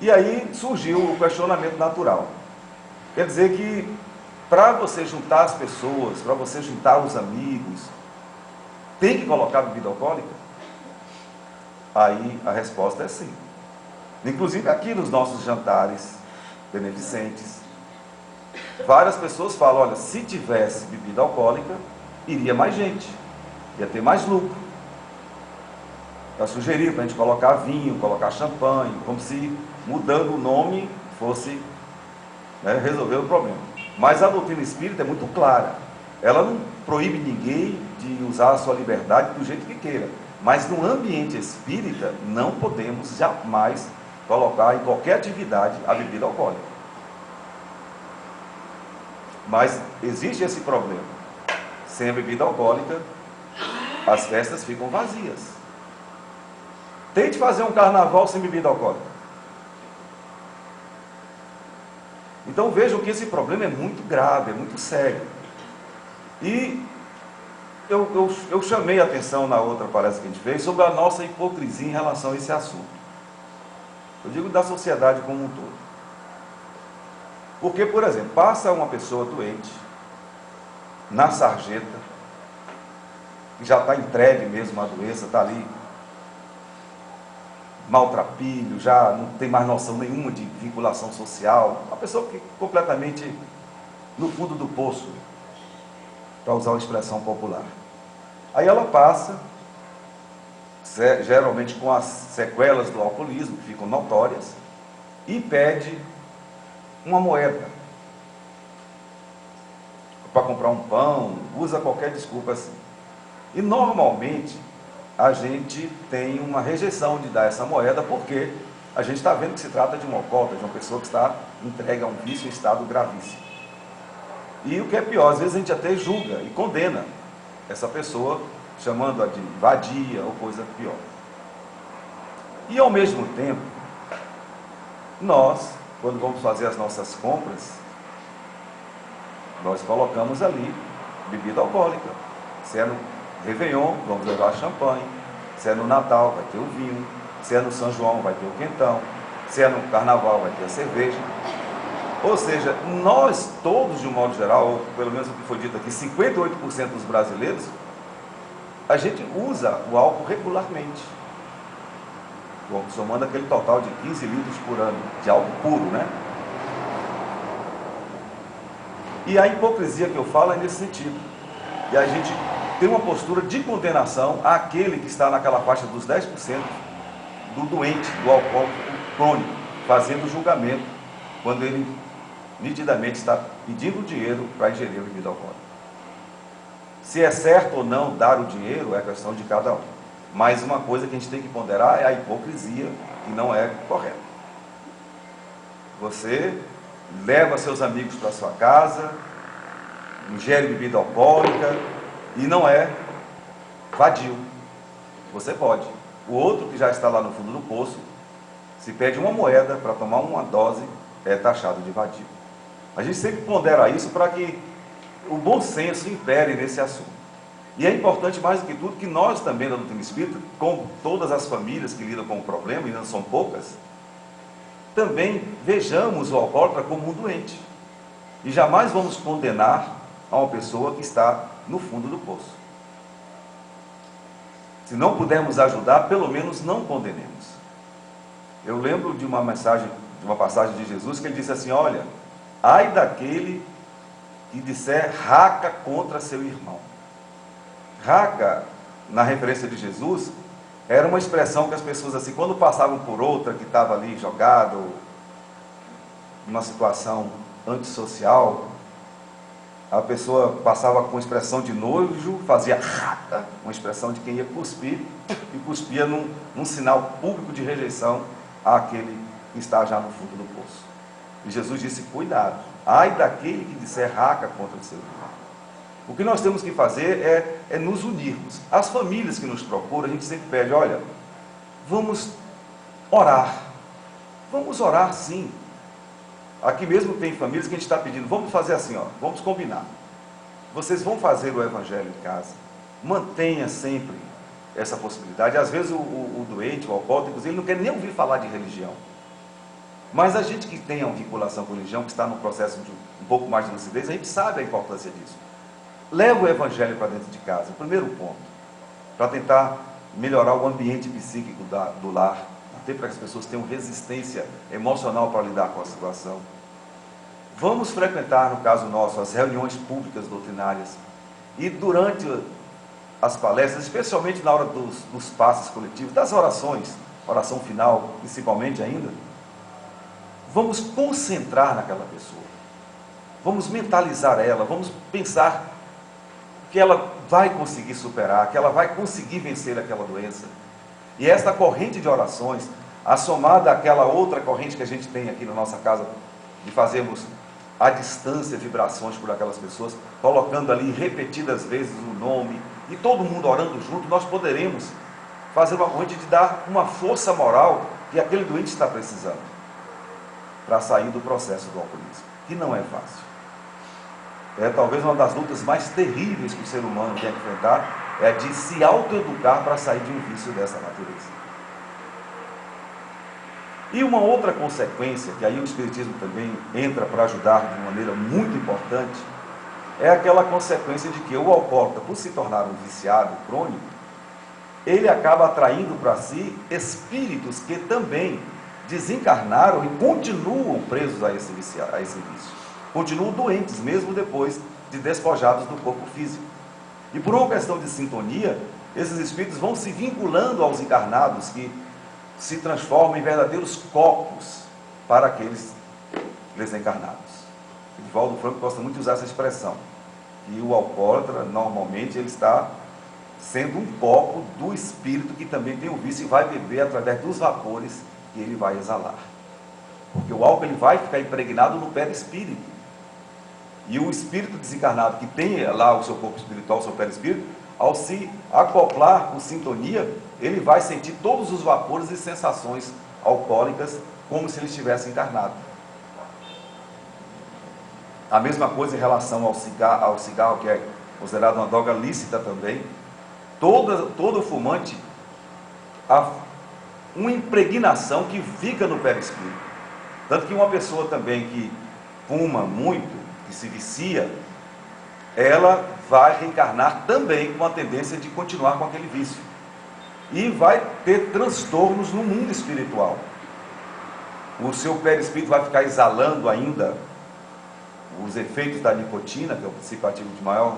E aí surgiu o questionamento natural. Quer dizer que, para você juntar as pessoas, para você juntar os amigos, tem que colocar bebida alcoólica? Aí a resposta é sim. Inclusive aqui nos nossos jantares beneficentes, várias pessoas falam, olha, se tivesse bebida alcoólica, iria mais gente, ia ter mais lucro. Para sugerir, para a gente colocar vinho, colocar champanhe, como se mudando o nome fosse, né, resolver o problema. Mas a doutrina espírita é muito clara. Ela não proíbe ninguém de usar a sua liberdade do jeito que queira. Mas no ambiente espírita, não podemos jamais colocar em qualquer atividade a bebida alcoólica. Mas existe esse problema. Sem a bebida alcoólica, as festas ficam vazias. Tente fazer um carnaval sem bebida alcoólica. Então vejam que esse problema é muito grave, é muito sério. E eu chamei a atenção na outra palestra que a gente fez sobre a nossa hipocrisia em relação a esse assunto. Eu digo da sociedade como um todo. Porque, por exemplo, passa uma pessoa doente na sarjeta, que já está entregue mesmo à doença, está ali maltrapilho, já não tem mais noção nenhuma de vinculação social, uma pessoa que completamente no fundo do poço, para usar uma expressão popular. Aí ela passa, geralmente com as sequelas do alcoolismo, que ficam notórias, e pede uma moeda para comprar um pão, usa qualquer desculpa assim. E normalmente a gente tem uma rejeição de dar essa moeda, porque a gente está vendo que se trata de um alcoólatra, de uma pessoa que está entregue a um vício em estado gravíssimo. E o que é pior, às vezes a gente até julga e condena essa pessoa, chamando-a de vadia ou coisa pior. E ao mesmo tempo, nós, quando vamos fazer as nossas compras, nós colocamos ali bebida alcoólica. Se é no Réveillon, vamos levar champanhe. Se é no Natal, vai ter o vinho. Se é no São João, vai ter o quentão. Se é no Carnaval, vai ter a cerveja. Ou seja, nós todos, de um modo geral, ou pelo menos o que foi dito aqui, 58% dos brasileiros, a gente usa o álcool regularmente. Somando aquele total de 15 litros por ano, de álcool puro, né? E a hipocrisia que eu falo é nesse sentido. E a gente tem uma postura de condenação àquele que está naquela faixa dos 10% do doente, do alcoólico crônico, fazendo julgamento, quando ele nitidamente está pedindo dinheiro para ingerir a bebida alcoólica. Se é certo ou não dar o dinheiro é questão de cada um. Mas uma coisa que a gente tem que ponderar é a hipocrisia, que não é correta. Você leva seus amigos para sua casa, ingere bebida alcoólica e não é vadio. Você pode. O outro que já está lá no fundo do poço, se pede uma moeda para tomar uma dose, é taxado de vadio. A gente sempre pondera isso para que o bom senso impere nesse assunto. E é importante, mais do que tudo, que nós também da doutrina espírita, com todas as famílias que lidam com o problema, e não são poucas, também vejamos o alcoólatra como um doente. E jamais vamos condenar a uma pessoa que está no fundo do poço. Se não pudermos ajudar, pelo menos não condenemos. Eu lembro de uma mensagem, de uma passagem de Jesus, que ele disse assim: olha, ai daquele que disser raca contra seu irmão. Raca, na referência de Jesus, era uma expressão que as pessoas, assim, quando passavam por outra que estava ali jogado, numa situação antissocial, a pessoa passava com expressão de nojo, fazia raca, uma expressão de quem ia cuspir, e cuspia num sinal público de rejeição àquele que está já no fundo do poço. E Jesus disse: cuidado, ai daquele que disser raca contra o seu irmão. O que nós temos que fazer é nos unirmos. As famílias que nos procuram, a gente sempre pede: olha, vamos orar. Vamos orar, sim. Aqui mesmo tem famílias que a gente está pedindo: vamos fazer assim, ó, vamos combinar. Vocês vão fazer o evangelho em casa. Mantenha sempre essa possibilidade. Às vezes o doente, o alcoólico, ele não quer nem ouvir falar de religião. Mas a gente que tem uma vinculação com a religião, que está no processo de um pouco mais de lucidez, a gente sabe a importância disso. Leva o evangelho para dentro de casa, o primeiro ponto, para tentar melhorar o ambiente psíquico do lar, até para que as pessoas tenham resistência emocional para lidar com a situação. Vamos frequentar, no caso nosso, as reuniões públicas doutrinárias, e durante as palestras, especialmente na hora dos passes coletivos, das orações, oração final, principalmente ainda, vamos concentrar naquela pessoa, vamos mentalizar ela, vamos pensar que ela vai conseguir superar, que ela vai conseguir vencer aquela doença. E esta corrente de orações, assomada àquela outra corrente que a gente tem aqui na nossa casa, de fazermos à distância vibrações por aquelas pessoas, colocando ali repetidas vezes o nome, e todo mundo orando junto, nós poderemos fazer uma corrente de dar uma força moral que aquele doente está precisando para sair do processo do alcoolismo, que não é fácil. É talvez uma das lutas mais terríveis que o ser humano tem que enfrentar, é a de se autoeducar para sair de um vício dessa natureza. E uma outra consequência, que aí o Espiritismo também entra para ajudar de maneira muito importante, é aquela consequência de que o alcoólatra, por se tornar um viciado crônico, ele acaba atraindo para si espíritos que também desencarnaram e continuam presos a esse vício. Continuam doentes, mesmo depois de despojados do corpo físico. E por uma questão de sintonia, esses espíritos vão se vinculando aos encarnados, que se transformam em verdadeiros copos para aqueles desencarnados. Divaldo Franco gosta muito de usar essa expressão, que o alcoólatra, normalmente, ele está sendo um copo do espírito que também tem o vício e vai beber através dos vapores que ele vai exalar. Porque o álcool ele vai ficar impregnado no perispírito. E o espírito desencarnado que tem lá o seu corpo espiritual, o seu perispírito, ao se acoplar com sintonia, ele vai sentir todos os vapores e sensações alcoólicas como se ele estivesse encarnado. A mesma coisa em relação ao cigarro, que é considerado uma droga lícita também. Todo fumante há uma impregnação que fica no perispírito. Tanto que uma pessoa também que fuma muito, que se vicia, ela vai reencarnar também com a tendência de continuar com aquele vício. E vai ter transtornos no mundo espiritual. O seu perispírito vai ficar exalando ainda os efeitos da nicotina, que é o princípio ativo de maior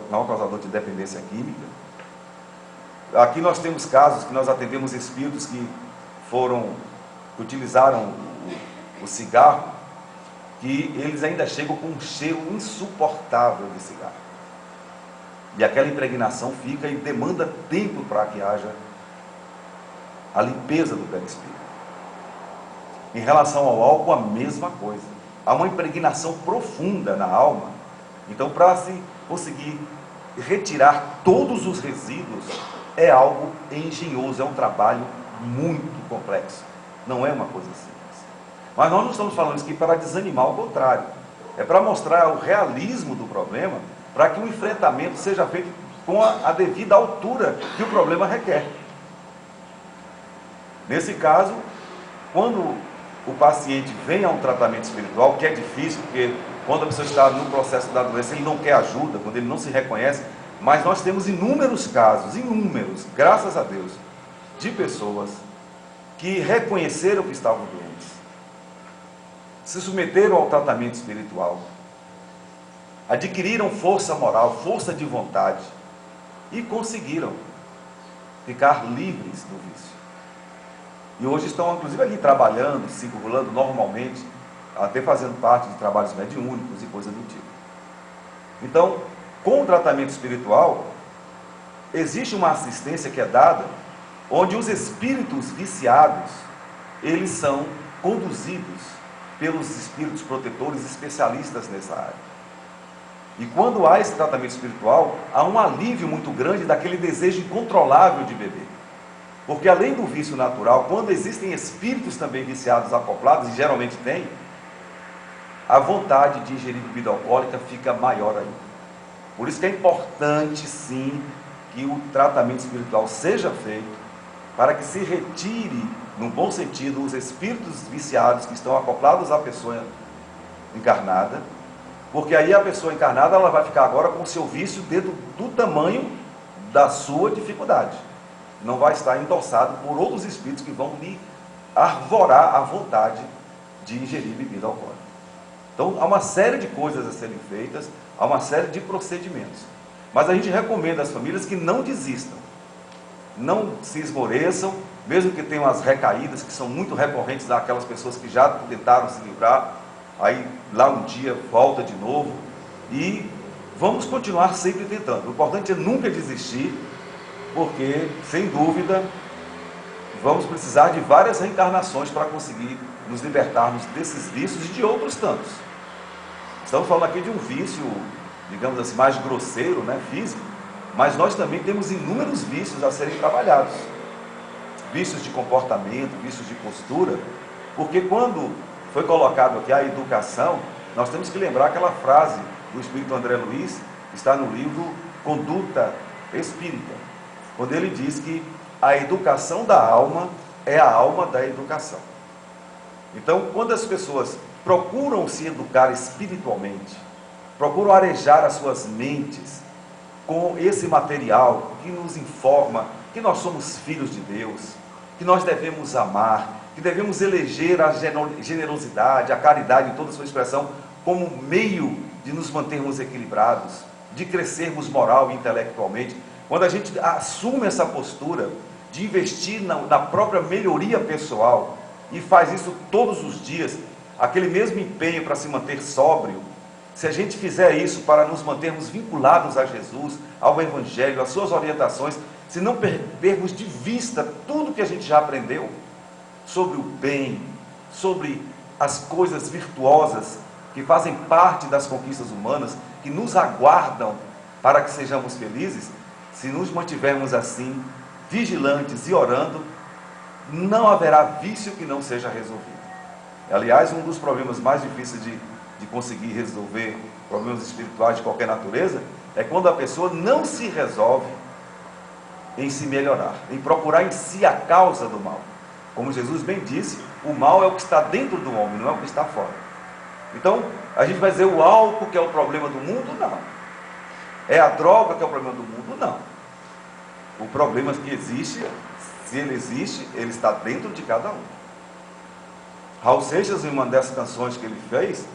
causador de dependência química. Aqui nós temos casos que nós atendemos espíritos que utilizaram o cigarro, que eles ainda chegam com um cheiro insuportável de cigarro. E aquela impregnação fica e demanda tempo para que haja a limpeza do perispírito. Em relação ao álcool, a mesma coisa. Há uma impregnação profunda na alma. Então, para se conseguir retirar todos os resíduos, é algo engenhoso, é um trabalho muito complexo. Não é uma coisa simples. Mas nós não estamos falando isso aqui para desanimar, ao contrário. É para mostrar o realismo do problema, para que o enfrentamento seja feito com a devida altura que o problema requer. Nesse caso, quando o paciente vem a um tratamento espiritual, que é difícil, porque quando a pessoa está no processo da doença, ele não quer ajuda, quando ele não se reconhece, mas nós temos inúmeros casos, graças a Deus, de pessoas que reconheceram que estavam doentes, se submeteram ao tratamento espiritual, adquiriram força moral, força de vontade e conseguiram ficar livres do vício. E hoje estão, inclusive, ali trabalhando, circulando normalmente, até fazendo parte de trabalhos mediúnicos e coisa do tipo. Então, com o tratamento espiritual, existe uma assistência que é dada, onde os espíritos viciados, eles são conduzidos pelos espíritos protetores especialistas nessa área. E quando há esse tratamento espiritual, há um alívio muito grande daquele desejo incontrolável de beber. Porque além do vício natural, quando existem espíritos também viciados acoplados, e geralmente tem, a vontade de ingerir bebida alcoólica fica maior ainda. Por isso que é importante, sim, que o tratamento espiritual seja feito para que se retire, no bom sentido, os espíritos viciados que estão acoplados à pessoa encarnada, porque aí a pessoa encarnada ela vai ficar agora com o seu vício dentro do tamanho da sua dificuldade. Não vai estar endossado por outros espíritos que vão lhe arvorar a vontade de ingerir bebida alcoólica. Então, há uma série de coisas a serem feitas, há uma série de procedimentos. Mas a gente recomenda às famílias que não desistam, não se esmoreçam, mesmo que tenham as recaídas, que são muito recorrentes daquelas pessoas que já tentaram se livrar, aí lá um dia volta de novo, e vamos continuar sempre tentando. O importante é nunca desistir, porque, sem dúvida, vamos precisar de várias reencarnações para conseguir nos libertarmos desses vícios e de outros tantos. Estamos falando aqui de um vício, digamos assim, mais grosseiro, né, físico, mas nós também temos inúmeros vícios a serem trabalhados. vícios de comportamento, vícios de postura, porque quando foi colocado aqui a educação, nós temos que lembrar aquela frase do Espírito André Luiz, que está no livro Conduta Espírita, quando ele diz que a educação da alma é a alma da educação. Então, quando as pessoas procuram se educar espiritualmente, procuram arejar as suas mentes com esse material que nos informa que nós somos filhos de Deus, que nós devemos amar, que devemos eleger a generosidade, a caridade em toda a sua expressão, como meio de nos mantermos equilibrados, de crescermos moral e intelectualmente. Quando a gente assume essa postura de investir na própria melhoria pessoal e faz isso todos os dias, aquele mesmo empenho para se manter sóbrio, se a gente fizer isso para nos mantermos vinculados a Jesus, ao Evangelho, às suas orientações, se não perdermos de vista tudo que a gente já aprendeu sobre o bem, sobre as coisas virtuosas que fazem parte das conquistas humanas, que nos aguardam para que sejamos felizes, se nos mantivermos assim, vigilantes e orando, não haverá vício que não seja resolvido. Aliás, um dos problemas mais difíceis de conseguir resolver problemas espirituais de qualquer natureza é quando a pessoa não se resolve em se melhorar, em procurar em si a causa do mal. Como Jesus bem disse, o mal é o que está dentro do homem, não é o que está fora. Então, a gente vai dizer o álcool que é o problema do mundo? Não. É a droga que é o problema do mundo? Não. O problema que existe, se ele existe, ele está dentro de cada um. Raul Seixas, em uma dessas canções que ele fez,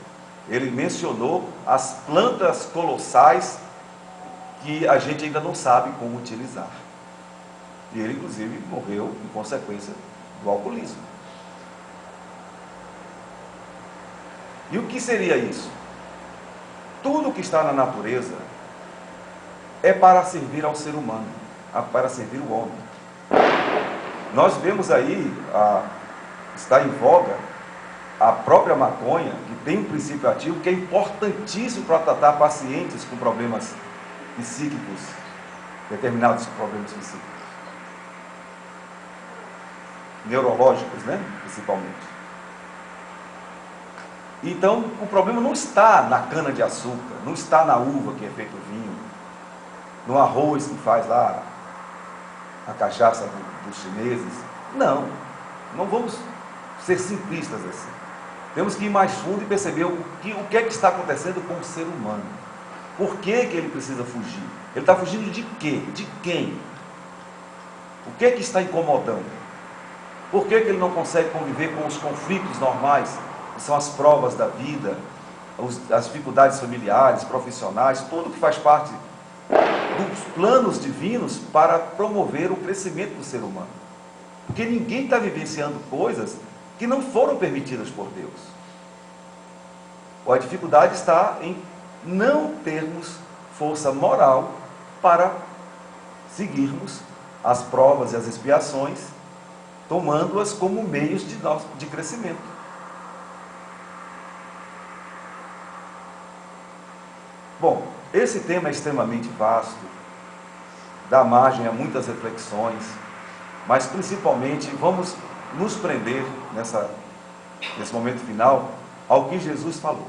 ele mencionou as plantas colossais que a gente ainda não sabe como utilizar. E ele, inclusive, morreu em consequência do alcoolismo. E o que seria isso? Tudo que está na natureza é para servir ao ser humano, para servir o homem. Nós vemos aí, está em voga, a própria maconha, que tem um princípio ativo que é importantíssimo para tratar pacientes com problemas psíquicos, determinados problemas psíquicos, neurológicos, né? Principalmente. Então, o problema não está na cana-de-açúcar, não está na uva que é feito vinho, no arroz que faz lá a cachaça dos chineses. Não vamos ser simplistas assim. Temos que ir mais fundo e perceber o que é que está acontecendo com o ser humano. Por que ele precisa fugir? Ele está fugindo de quê? De quem? O que é que está incomodando? Por que ele não consegue conviver com os conflitos normais, que são as provas da vida, as dificuldades familiares, profissionais, tudo que faz parte dos planos divinos para promover o crescimento do ser humano? Porque ninguém está vivenciando coisas que não foram permitidas por Deus. A dificuldade está em não termos força moral para seguirmos as provas e as expiações, tomando-as como meios de crescimento. Bom, esse tema é extremamente vasto, dá margem a muitas reflexões, mas principalmente vamos nos prender nesse momento final ao que Jesus falou.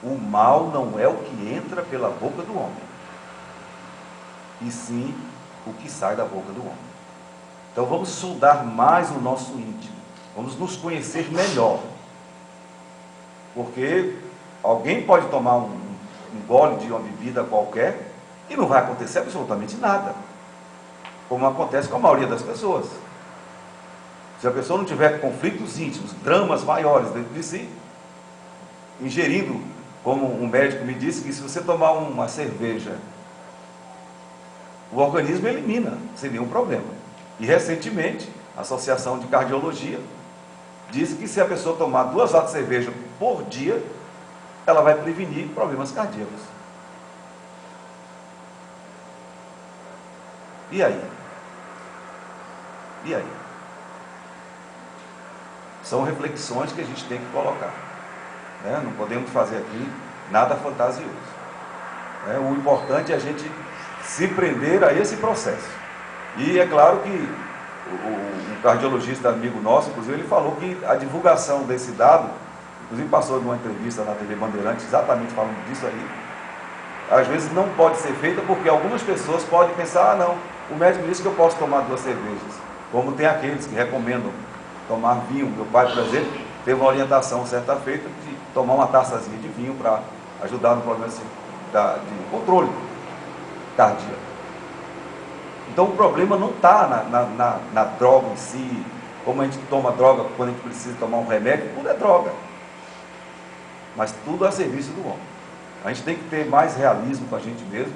O mal não é o que entra pela boca do homem, e sim o que sai da boca do homem. Então vamos sondar mais o nosso íntimo, vamos nos conhecer melhor, porque alguém pode tomar um gole de uma bebida qualquer e não vai acontecer absolutamente nada, como acontece com a maioria das pessoas. Se a pessoa não tiver conflitos íntimos, dramas maiores dentro de si, ingerindo, como um médico me disse, que se você tomar uma cerveja, o organismo elimina, sem nenhum problema. E recentemente, a Associação de Cardiologia disse que se a pessoa tomar 2 latas de cerveja por dia, ela vai prevenir problemas cardíacos. E aí? E aí? São reflexões que a gente tem que colocar. Não podemos fazer aqui nada fantasioso. O importante é a gente se prender a esse processo. E é claro que um cardiologista amigo nosso, inclusive, ele falou que a divulgação desse dado, inclusive passou numa entrevista na TV Bandeirantes, exatamente falando disso aí, às vezes não pode ser feita porque algumas pessoas podem pensar, não, o médico disse que eu posso tomar 2 cervejas, como tem aqueles que recomendam tomar vinho. Meu pai, por exemplo, teve uma orientação certa feita de tomar uma taçazinha de vinho para ajudar no problema de controle cardíaco. Então o problema não está na droga em si, como a gente toma droga quando a gente precisa tomar um remédio, tudo é droga. Mas tudo a serviço do homem. A gente tem que ter mais realismo com a gente mesmo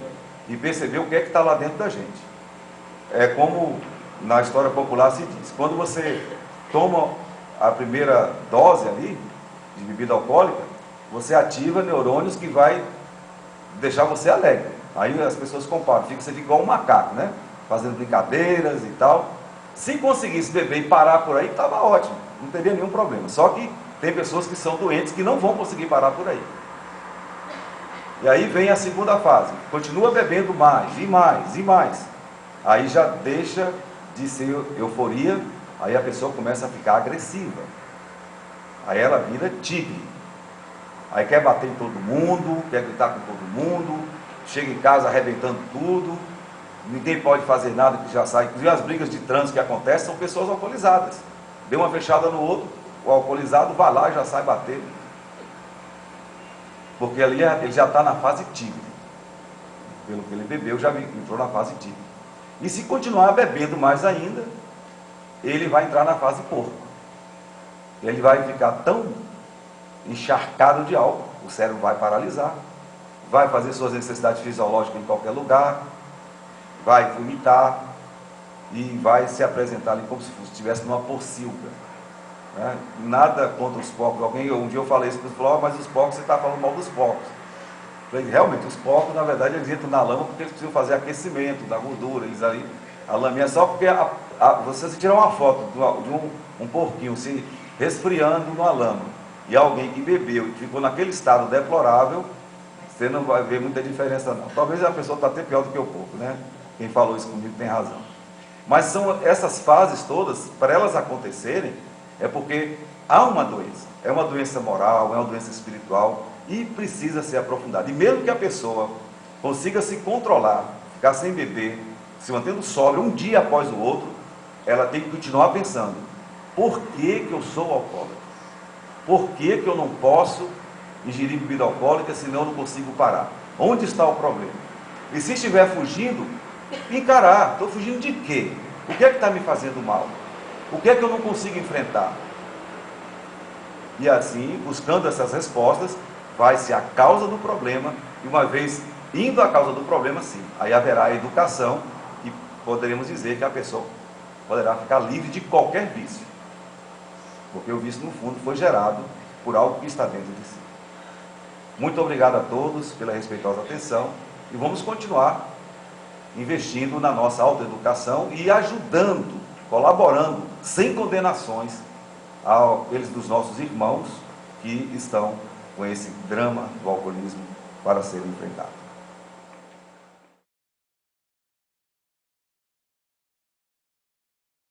e perceber o que é que está lá dentro da gente. É como na história popular se diz, quando você toma a primeira dose ali de bebida alcoólica, você ativa neurônios que vai deixar você alegre. Aí as pessoas comparam, você fica igual um macaco, né? Fazendo brincadeiras e tal. Se conseguisse beber e parar por aí, estava ótimo, não teria nenhum problema. Só que tem pessoas que são doentes que não vão conseguir parar por aí. E aí vem a segunda fase, continua bebendo mais, e mais, e mais. Aí já deixa de ser euforia, aí a pessoa começa a ficar agressiva. Aí ela vira tigre. Aí quer bater em todo mundo, quer gritar com todo mundo, chega em casa arrebentando tudo, ninguém pode fazer nada que já sai. Inclusive as brigas de trânsito que acontecem são pessoas alcoolizadas. Deu uma fechada no outro, o alcoolizado vai lá e já sai batendo. Porque ali ele já está na fase tigre. Pelo que ele bebeu, já entrou na fase tigre. E se continuar bebendo mais ainda, ele vai entrar na fase porco. Ele vai ficar tão encharcado de álcool, o cérebro vai paralisar, vai fazer suas necessidades fisiológicas em qualquer lugar, vai vomitar e vai se apresentar ali como se estivesse numa pocilga. Né? Nada contra os porcos. Um dia eu falei isso, falou, mas os porcos, você está falando mal dos porcos. Eu falei, realmente, os porcos, na verdade, eles entram na lama porque eles precisam fazer aquecimento da gordura, eles ali, a laminha, só porque você se tirar uma foto de um porquinho se resfriando numa lama, e alguém que bebeu e ficou naquele estado deplorável, você não vai ver muita diferença não. Talvez a pessoa está até pior do que o porco, né? Quem falou isso comigo tem razão. Mas são essas fases todas, para elas acontecerem, é porque há uma doença. É uma doença moral, é uma doença espiritual e precisa ser aprofundada. E mesmo que a pessoa consiga se controlar, ficar sem beber, se mantendo sóbrio um dia após o outro, ela tem que continuar pensando, por que eu sou alcoólatra? Por que eu não posso ingerir bebida alcoólica, senão eu não consigo parar? Onde está o problema? E se estiver fugindo, encarar, estou fugindo de quê? O que é que está me fazendo mal? O que é que eu não consigo enfrentar? E assim, buscando essas respostas, vai-se à causa do problema, e uma vez indo à causa do problema, sim, aí haverá a educação, e poderemos dizer que a pessoa poderá ficar livre de qualquer vício. Porque o vício, no fundo, foi gerado por algo que está dentro de si. Muito obrigado a todos pela respeitosa atenção, e vamos continuar investindo na nossa autoeducação e ajudando, colaborando, sem condenações, aqueles dos nossos irmãos que estão com esse drama do alcoolismo para serem enfrentados.